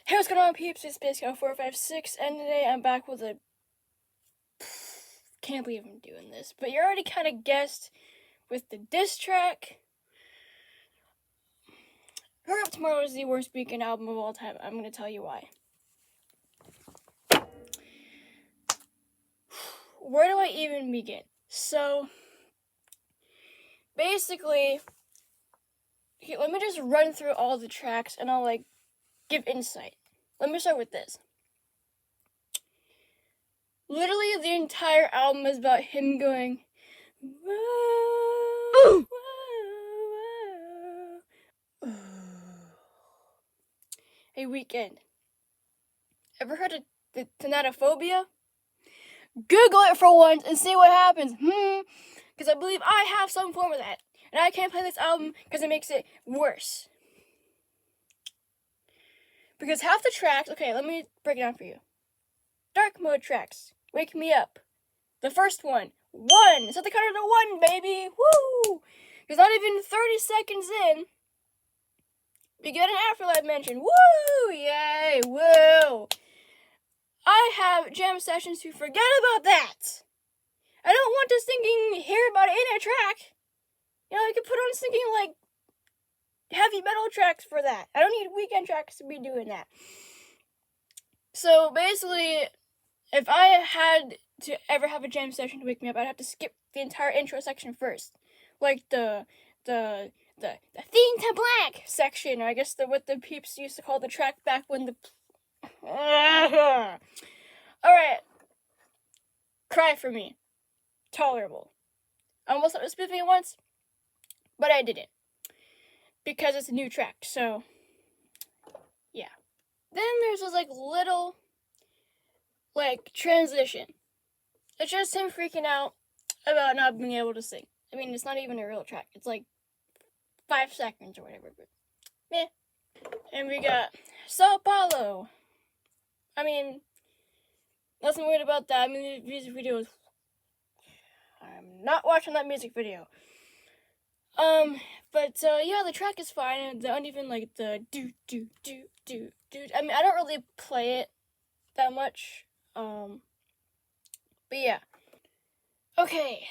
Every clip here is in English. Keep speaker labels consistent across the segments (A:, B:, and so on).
A: Hey, what's going on, peeps? It's Basecamp456, and today I'm back with a... Can't believe I'm doing this, but you already kind of guessed with the diss track. Hurry Up Tomorrow is the worst Weeknd album of all time. I'm going to tell you why. Where do I even begin? So, basically, okay, let me just run through all the tracks and I'll, give insight. Let me start with this. Literally, the entire album is about him going, whoa, whoa, whoa. Hey, Weeknd. Ever heard of the thanatophobia? Google it for once and see what happens. Because I believe I have some form of that. And I can't play this album because it makes it worse. Because half the tracks... Okay, let me break it down for you. Dark mode tracks. Wake Me Up. The first one. 1. Set the counter to 1, baby. Woo! Because not even 30 seconds in, we get an Afterlife mention. Woo! Yay! Woo! I have jam sessions to forget about that. I don't want to stinking hear about it in a track. You know, I could put on stinking, heavy metal tracks for that. I don't need Weeknd tracks to be doing that. So, basically, if I had to ever have a jam session to wake me up, I'd have to skip the entire intro section first. Like the Theme to Black section, or I guess what the peeps used to call the track back when the... Alright. Cry For Me. Tolerable. I almost thought it was spiffing it once, but I didn't. Because it's a new track, so... yeah. Then there's this, little... transition. It's just him freaking out about not being able to sing. I mean, it's not even a real track. It's 5 seconds or whatever, but meh. And we got Sao Paulo. I mean, nothing weird about that. I mean, the music video is... I'm not watching that music video. But yeah, the track is fine, and the uneven, the do. I mean, I don't really play it that much. But yeah. Okay.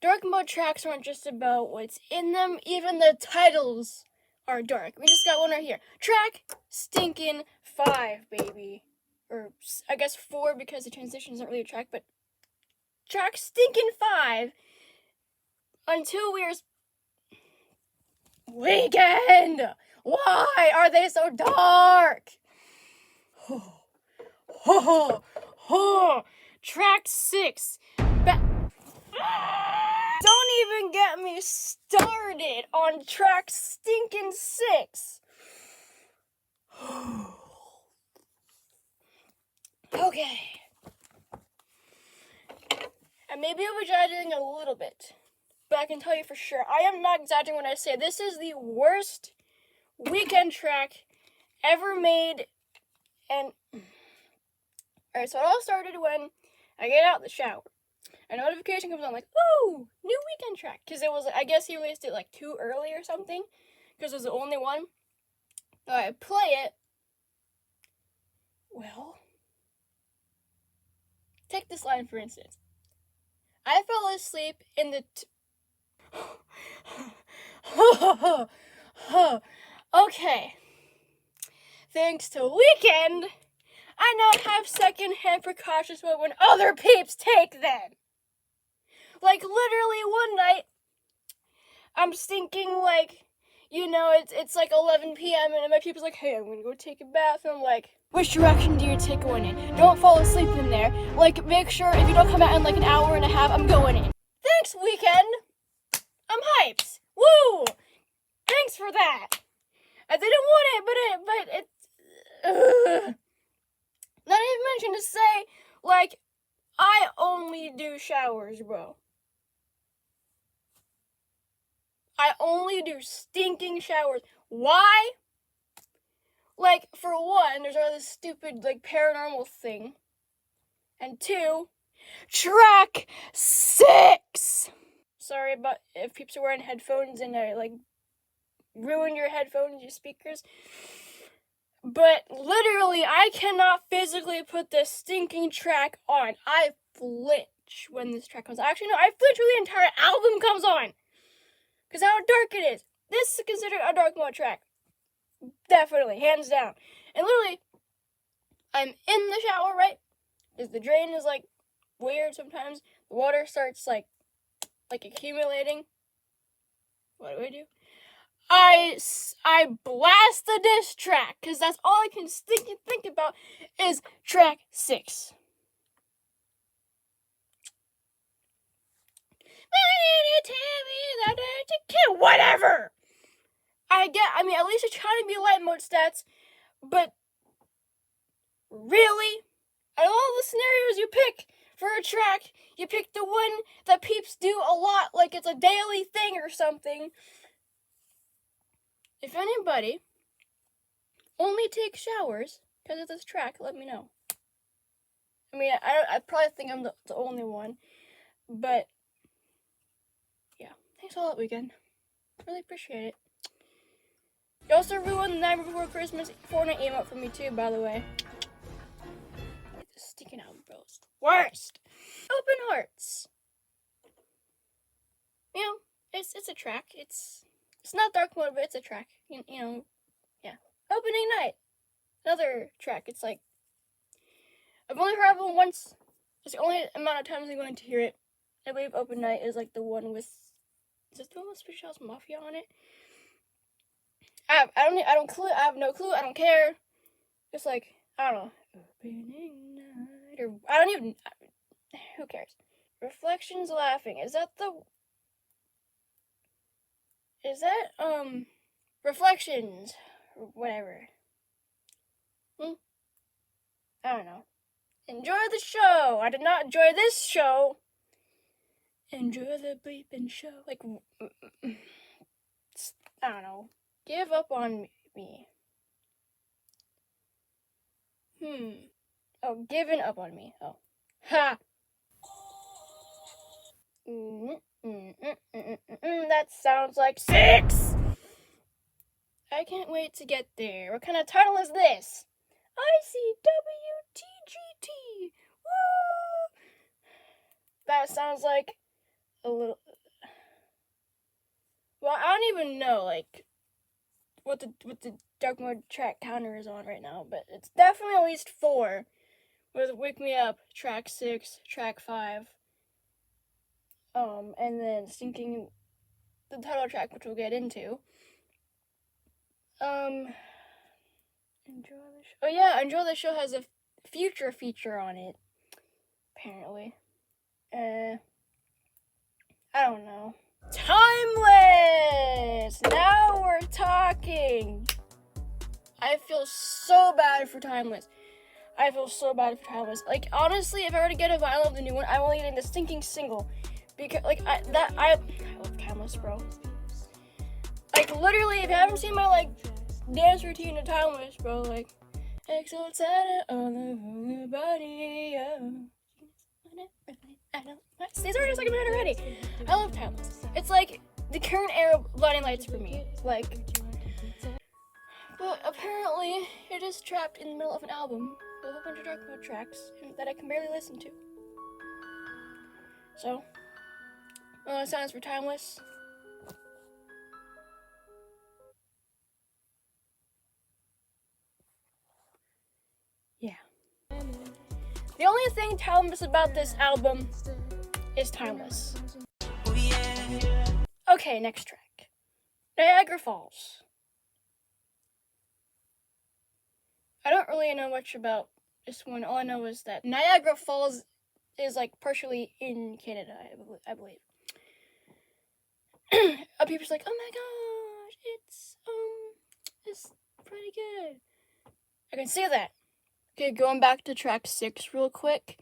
A: Dark mode tracks aren't just about what's in them, even the titles are dark. We just got one right here. Track stinking 5, baby. Or, I guess 4 because the transition isn't really a track, but track stinking 5 until we're... Weeknd! Why are they so dark? Track 6. Don't even get me started on track stinking 6. Okay. And maybe I'm exaggerating a little bit, but I can tell you for sure, I am not exaggerating when I say this is the worst Weeknd track ever made. And alright, so it all started when I get out of the shower. A notification comes on ooh, new Weeknd track. Because it was, I guess he released it too early or something. Because it was the only one. So I play it. Well, take this line for instance. I fell asleep in the... Okay. Thanks to Weeknd, I now have second-hand precautions mode when other peeps take them. Literally one night, I'm stinking it's 11 p.m. and my peeps hey, I'm gonna go take a bath. And I'm which direction do you take going in? Don't fall asleep in there. Make sure if you don't come out in an hour and a half, I'm going in. Thanks, Weeknd. I'm hyped. Woo! Thanks for that. I didn't want it, but not even mention to say, I only do showers, bro. I only do stinking showers. Why? For one, there's all this stupid, paranormal thing. And 2, track 6! Sorry about if peeps are wearing headphones and ruin your headphones, your speakers. But literally, I cannot physically put this stinking track on. I flinch when this track comes on. Actually, no, I flinch when the entire album comes on. Because how dark it is. This is considered a dark mode track. Definitely, hands down. And literally, I'm in the shower, right? Because the drain is like weird sometimes. The water starts like accumulating. What do? I blast the diss track, because that's all I can think about is track 6. Whatever! I mean, at least you're trying to be light mode stats, but really? Out of all the scenarios you pick for a track, you pick the one that peeps do a lot, like it's a daily thing or something. If anybody only takes showers because of this track, let me know. I mean, I probably think I'm the only one, but yeah. Thanks all that weekend. Really appreciate it. You also ruined the Night Before Christmas Fortnite emote for me too, by the way. This stinking album, bro. It's the worst. Open Hearts. You know, it's a track. It's not dark mode, but it's a track. You know, yeah. Opening Night. Another track. It's like, I've only heard of it once. It's the only amount of times I'm going to hear it. I believe Open Night is like the one with, is it the one with Swedish House Mafia on it? I have no clue. I don't care. It's like, I don't know. Opening Night, or I don't even. Who cares? Reflections Laughing. Is that Reflections or whatever? I don't know. Enjoy the show. I did not enjoy this show. Enjoy the bleeping show. Like, I don't know. Give up on me. Oh, giving up on me. Oh. Ha! That sounds like 6! I can't wait to get there. What kind of title is this? ICWTGT! Woo! That sounds like a little... Well, I don't even know, like, what the dark mode track counter is on right now, but it's definitely at least 4. With Wake Me Up, track 6, track 5, and then syncing the title track, which we'll get into. Enjoy the Show. Oh yeah, Enjoy the Show has a future feature on it, apparently. I don't know. Timeless! Now we're talking! I feel so bad for Timeless. Like, honestly, if I were to get a vinyl of the new one, I'm only getting the stinking single. Because, like, I love Timeless, bro. Like, literally, if you haven't seen my, like, dance routine to Timeless, bro, like, exalted all over your body, these are just like I'm already. I love Timeless. It's like the current era of Blinding Lights for me. Like, but apparently, it is trapped in the middle of an album with a whole bunch of dark mode tracks that I can barely listen to. So, sounds for Timeless. Yeah. The only thing timeless about this album is Timeless. Okay, next track. Niagara Falls. I don't really know much about this one. All I know is that Niagara Falls is like partially in Canada, I believe. People's like, oh my gosh, it's pretty good. I can see that. Okay, going back to track 6 real quick.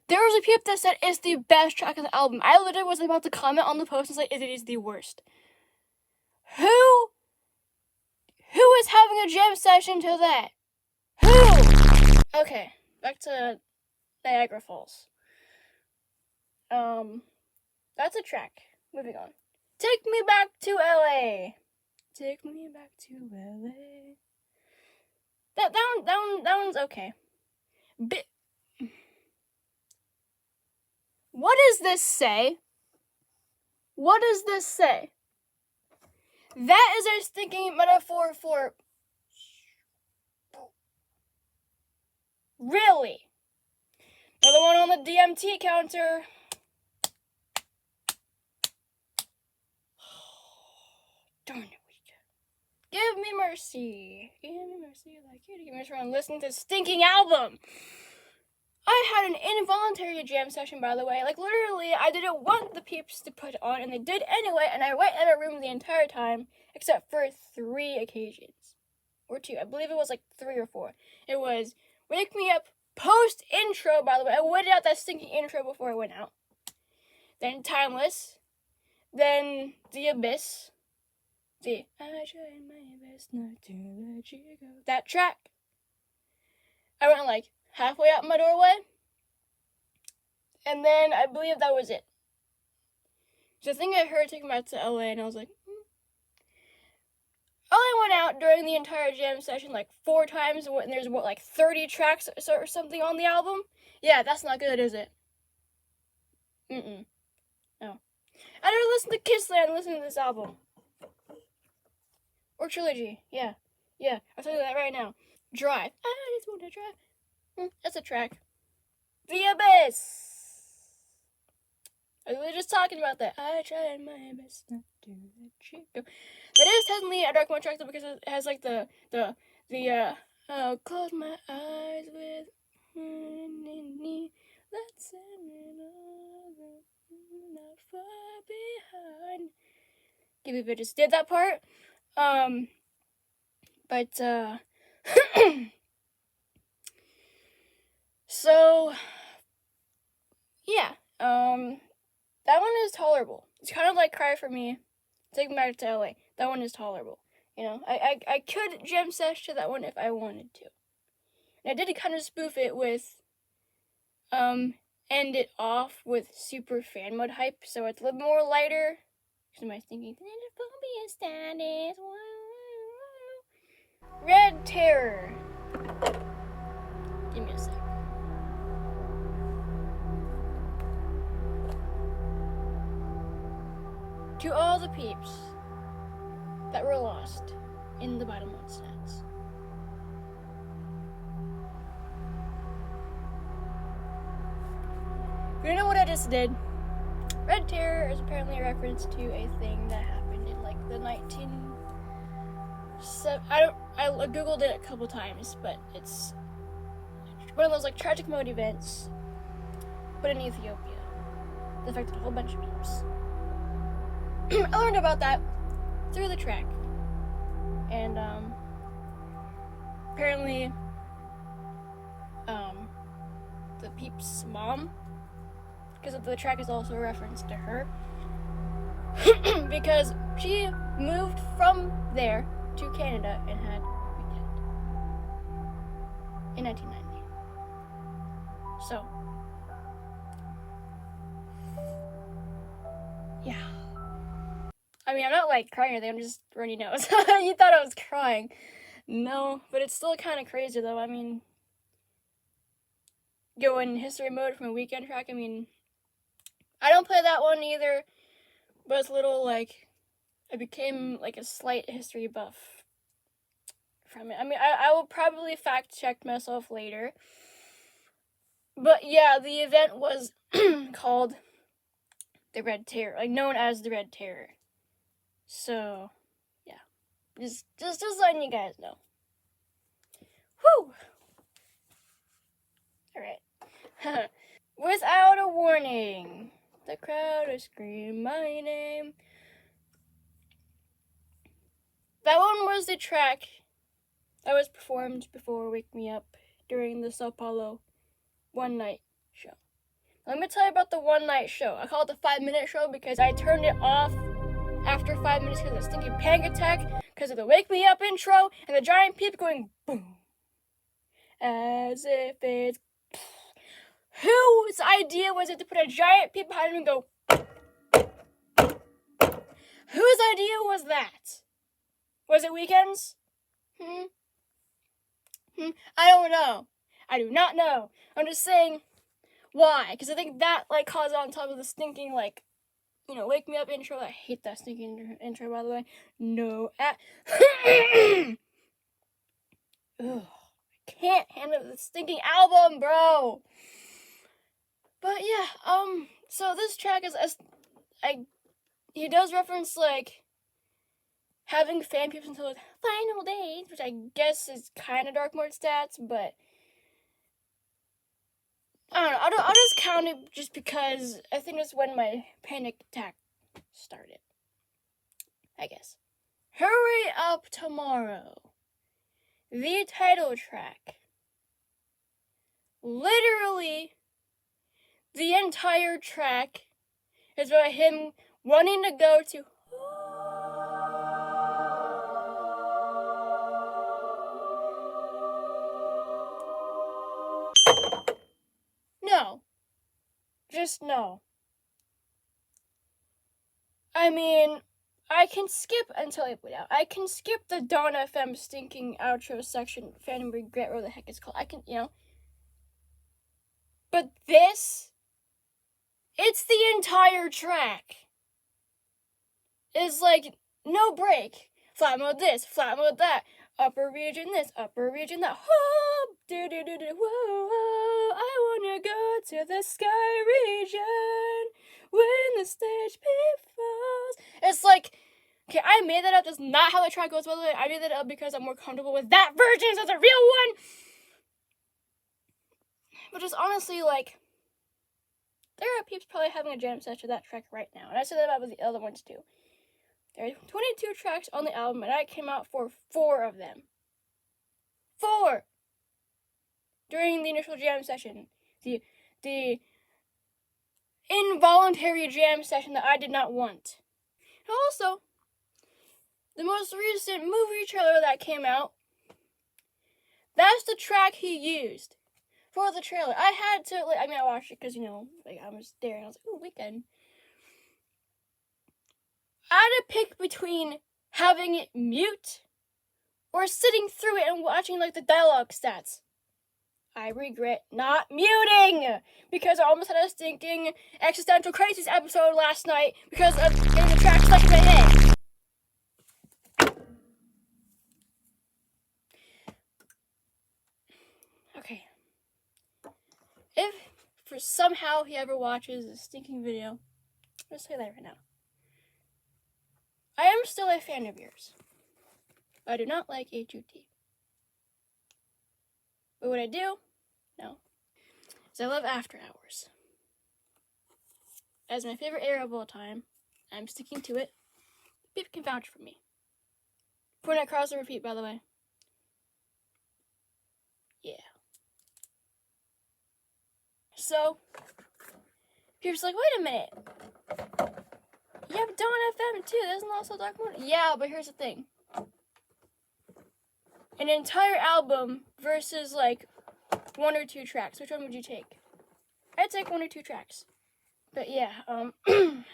A: There was a peep that said it's the best track of the album. I literally was about to comment on the post and say it is the worst. Who is having a jam session to that? Who? Okay, back to Niagara Falls. That's a track. Moving on. Take Me Back to LA. Take me back to LA. That one's okay. What does this say? What does this say? That is a stinking metaphor for... Really? Another one on the DMT counter. Darn it, Weeknd. Give me mercy. Give me mercy like you to give me mercy on listening to this stinking album. I had an involuntary jam session, by the way. Like, literally, I didn't want the peeps to put on, and they did anyway, and I went in a room the entire time, except for 3 occasions. Or 2. I believe it was like 3 or 4. It was Wake Me Up post-intro, by the way. I waited out that stinking intro before I went out. Then Timeless. Then The Abyss. I tried my best not to let you go. That track. I went like halfway out my doorway. And then I believe that was it. So I think I heard taking me out to LA, and I was like, I only went out during the entire jam session like 4 times, and there's like 30 tracks or something on the album? Yeah, that's not good, is it? No. I never listened to Kissland listening to this album. Or Trilogy. Yeah. I'll tell you that right now. Drive. I just want to drive. That's a track. The Abyss. I was just talking about that. I tried my best not to let you go. That is technically a dark mode track though, because it has like the I'll close my eyes with let's send it all not far behind. Give me bitches did that part. So yeah, that one is tolerable. It's kind of like Cry For Me, Take Me Back to LA. That one is tolerable. You know, I could jam sesh to that one if I wanted to. And I did kind of spoof it with, end it off with super fan mode hype, so it's a little more lighter. Because my thinking, status. Red Terror. Give me a sec. To all the peeps that were lost in the bottom one stats. You know what I just did? Red Terror is apparently a reference to a thing that happened in like the I googled it a couple times, but it's one of those like tragic mode events, but in Ethiopia, that affected a whole bunch of peeps. I learned about that through the track, and apparently the peep's mom, because the track is also a reference to her, because she moved from there to Canada and had Weeknd in 1990. So yeah. I mean, I'm not like crying or anything, I'm just runny nose. You thought I was crying. No, but it's still kind of crazy though. I mean, go in history mode from a Weeknd track. I mean, I don't play that one either, but it's a little like, I became like a slight history buff from it. I mean, I will probably fact check myself later. But yeah, the event was called the Red Terror, like known as the Red Terror. So, yeah, just letting you guys know. Whew. All right. Without a warning, the crowd will scream my name. That one was the track that was performed before Wake Me Up during the Sao Paulo one-night show. Let me tell you about the one-night show. I call it the 5-minute show because I turned it off after 5 minutes because of the stinking panic attack, because of the Wake Me Up intro, and the giant peep going boom. As if it's... Whose idea was it to put a giant peep behind him and go... Whose idea was that? Was it Weeknd's? I don't know. I do not know. I'm just saying why, because I think that like caused it on top of the stinking like, wake me up intro. I hate that stinking intro, by the way. No, ugh, I can't handle the stinking album, bro. But yeah, so this track is he does reference like having fan peeps until the final days, which I guess is kind of dark mode stats, but I don't know. I'll just count it just because I think it's when my panic attack started. I guess. Hurry Up Tomorrow. The title track. Literally, the entire track is about him wanting to go to. No. Just no. I mean, I can skip until I put out. I can skip the Dawn FM stinking outro section, Phantom Regret, or the heck it's called. I can, But this, it's the entire track. It's like, no break. Flat mode this, flat mode that. Upper region this, upper region that. Whoa, do-do-do-do, whoa, whoa. I wanna go to the sky region when the stage peep falls. It's like, okay, I made that up. That's not how the track goes, by the way. I made that up because I'm more comfortable with that version as the real one. But just honestly, like, there are peeps probably having a jam session to that track right now. And I said that about the other ones too. There are 22 tracks on the album, and I came out for 4 of them. 4! During the initial jam session. The involuntary jam session that I did not want. And also, the most recent movie trailer that came out, that's the track he used for the trailer. I had to, I watched it because, I was there and I was like, ooh, Weeknd. I had to pick between having it mute or sitting through it and watching, the dialogue stats. I regret not muting because I almost had a stinking existential crisis episode last night because of getting the track stuck in my head. Okay. If for somehow he ever watches this stinking video, I'll say that right now. I am still a fan of yours. I do not like HUT. But what I do, no, is I love After Hours. As my favorite era of all time, I'm sticking to it. People can vouch for me. Point at cross and repeat, by the way. Yeah. So, people's like, wait a minute. You have Dawn FM too, isn't also Dark Mode? Yeah, but here's the thing. An entire album versus 1 or 2 tracks. Which one would you take? I'd take 1 or 2 tracks. But yeah, okay.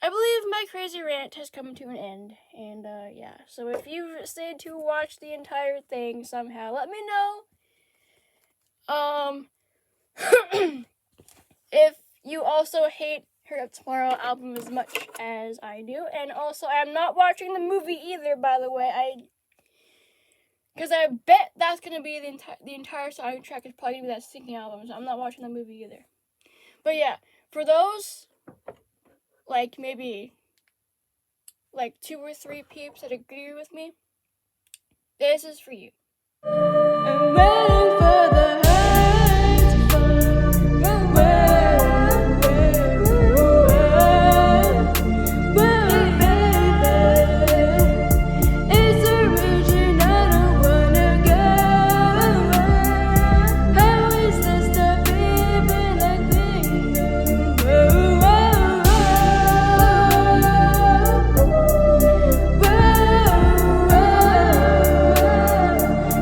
A: I believe my crazy rant has come to an end. And yeah, so if you've stayed to watch the entire thing somehow, let me know. If you also hate Hurry Up Tomorrow album as much as I do. And also, I'm not watching the movie either, by the way. Because I bet that's going to be the entire soundtrack is probably going to be that stinking album. So I'm not watching the movie either. But yeah, for those, maybe, 2 or 3 peeps that agree with me, this is for you. I'm waiting for the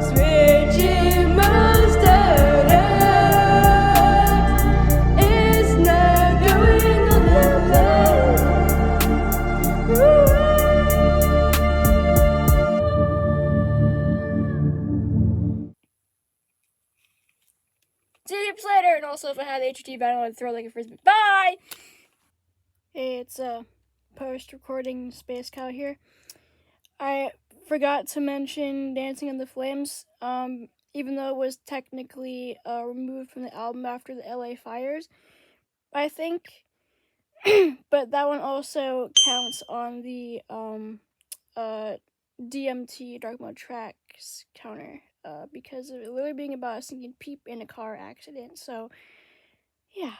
A: switching my Also, if I had HT vinyl, I'd throw like a frisbee. Bye! Hey, it's post-recording Space Cow here. I forgot to mention Dancing in the Flames, even though it was technically removed from the album after the LA fires, I think. But that one also counts on the DMT Dark Mode Tracks counter, because of it literally being about a sinking peep in a car accident. So, yeah.